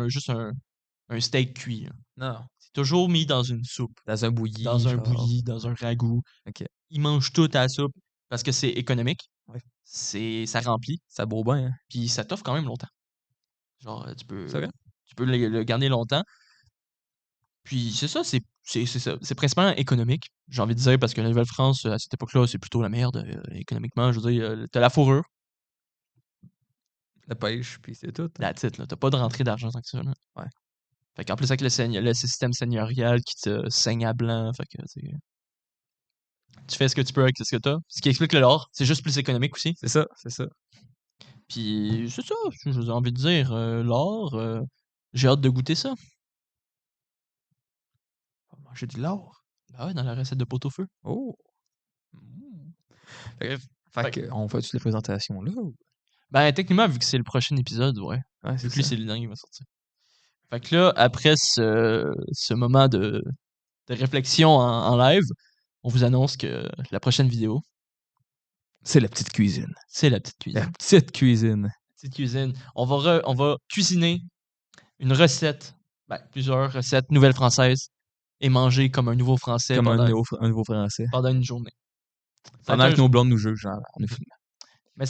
juste un steak cuit. Là. Non. C'est toujours mis dans une soupe. Dans un bouilli. Dans un genre. bouilli, dans un ragoût. OK. Il mange toute la soupe parce que c'est économique. Ouais. Ça remplit. Ça boit bien, hein? Puis ça t'offre quand même longtemps. Genre, tu C'est vrai? peux le garder longtemps. Puis c'est ça, c'est ça. C'est principalement économique, j'ai envie de dire, parce que la Nouvelle-France, à cette époque-là, c'est plutôt la merde économiquement. Je veux dire, t'as la fourrure, La pêche, puis c'est tout. Hein? that's it, là. T'as pas de rentrée d'argent tant que ça. Là. Ouais. Fait qu'en plus, avec le système seigneurial qui te saigne à blanc, fait que tu fais ce que tu peux avec ce que t'as. Ce qui explique l'or, c'est juste plus économique aussi. C'est ça, c'est ça. Puis c'est ça, j'ai envie de dire, l'or, j'ai hâte de goûter ça. On va manger du lard. Bah ouais, dans la recette de pot-au-feu. Oh! Mmh. Fait que, on fait-tu les présentations là? Ou... Ben, techniquement, vu que c'est le prochain épisode, ouais. Ouais, Vu c'est que lui, ça. c'est le dernier qui va sortir. Fait que là, après ce moment de réflexion en live, on vous annonce que la prochaine vidéo, C'est la petite cuisine. c'est la petite La cuisine. petite cuisine. Petite cuisine. On va cuisiner une recette, plusieurs recettes nouvelles françaises et manger comme un nouveau français Comme un pendant nouveau français. une journée. Pendant que nos blondes nous jugent, genre, on est fou. Mais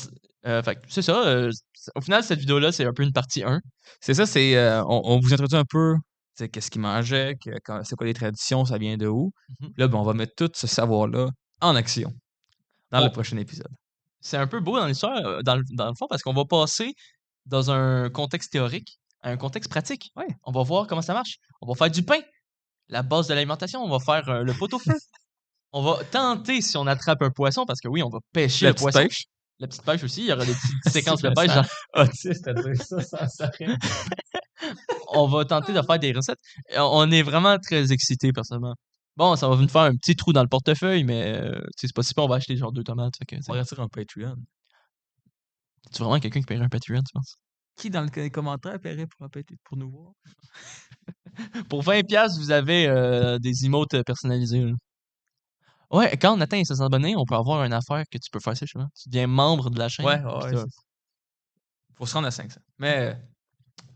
fait que c'est ça. Au final, cette vidéo-là, c'est un peu une partie 1. C'est ça, c'est. On vous introduit un peu. Qu'est-ce qu'ils mangeaient, c'est quoi les traditions, ça vient de où. Mhm. Là, ben, on va mettre tout ce savoir-là en action dans le prochain épisode. C'est un peu beau dans l'histoire, dans le fond, parce qu'on va passer dans un contexte théorique à un contexte pratique. Ouais. On va voir comment ça marche. On va faire du pain, la base de l'alimentation. On va faire le pot-au-feu. On va tenter si on attrape un poisson, parce que oui, on va pêcher La le petite poisson. pêche. La petite pêche aussi. Il y aura des petites séquences de pêche. Genre, Autiste à dire ça sans s'arrêter. on va tenter de faire des recettes. On est vraiment très excités, personnellement. Bon, ça va nous faire un petit trou dans le portefeuille, mais c'est pas si pire, on va acheter genre 2 tomates. Fait que, On va rester un Patreon. c'est vraiment quelqu'un qui paierait un Patreon, tu penses? Qui dans les commentaires paierait pour nous voir? Pour 20$, vous avez des emotes personnalisés. Là. Ouais, quand on atteint les 500 abonnés, on peut avoir une affaire que tu peux faire ça, justement. Tu deviens membre de la chaîne. Ouais, puis ouais. Faut se rendre à 500. Mais.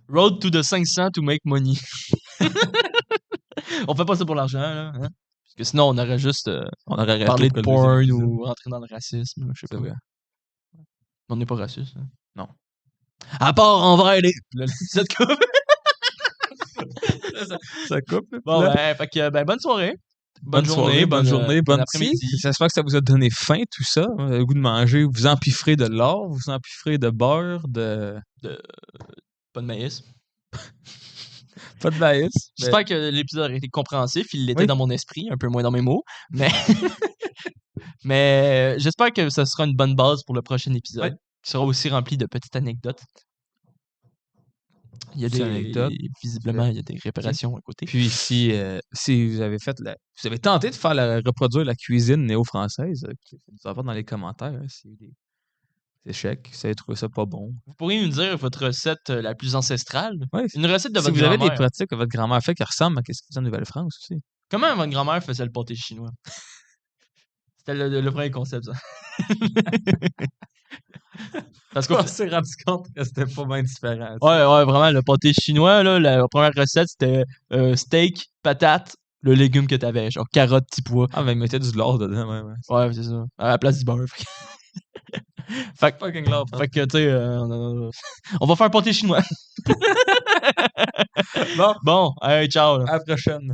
Road to the 500 to make money. On fait pas ça pour l'argent, là. Hein? Parce que sinon, on aurait juste on aurait parlé de porn ou rentré dans le racisme. Là, je sais C'est pas. vrai. On n'est pas raciste. Hein? Non. À part envers les. Cette coupe. Ça coupe. Bon, fait que, bonne soirée. Bonne journée, bonne après-midi. J'espère que ça vous a donné faim, tout ça. Le goût de manger. Vous empiffrez de l'or, vous empiffrez de beurre, Pas de maïs. pas de maïs. J'espère que l'épisode a été compréhensif. Il l'était dans mon esprit, un peu moins dans mes mots. Mais, mais j'espère que ça sera une bonne base pour le prochain épisode, qui sera aussi rempli de petites anecdotes. Il y a Petite anecdote. visiblement, il y a des réparations à côté. Puis si vous avez tenté de reproduire la cuisine néo-française, nous en dans les commentaires, hein, s'il y a eu des échecs, si vous avez trouvé ça pas bon. Vous pourriez nous dire votre recette la plus ancestrale? Ouais, Une recette de si votre vous avez des grand-mère. pratiques que votre grand-mère fait qui ressemblent à ce qu'ils font en Nouvelle-France aussi. Comment votre grand-mère faisait le pâté chinois? C'était le premier concept, ça. Parce qu'on On s'est rendu compte que c'était pas bien différent. Ouais, vraiment, le pâté chinois, là, la première recette, c'était steak, patate, le légume que t'avais, genre carottes, petits pois. Ah, mais ils mettaient du lard dedans, ouais. Ouais, c'est ça. À la place du beurre. Fait que, Fucking lard. tu sais, on va faire un pâté chinois. Bon, Bon, hey, ciao. Là. à la prochaine.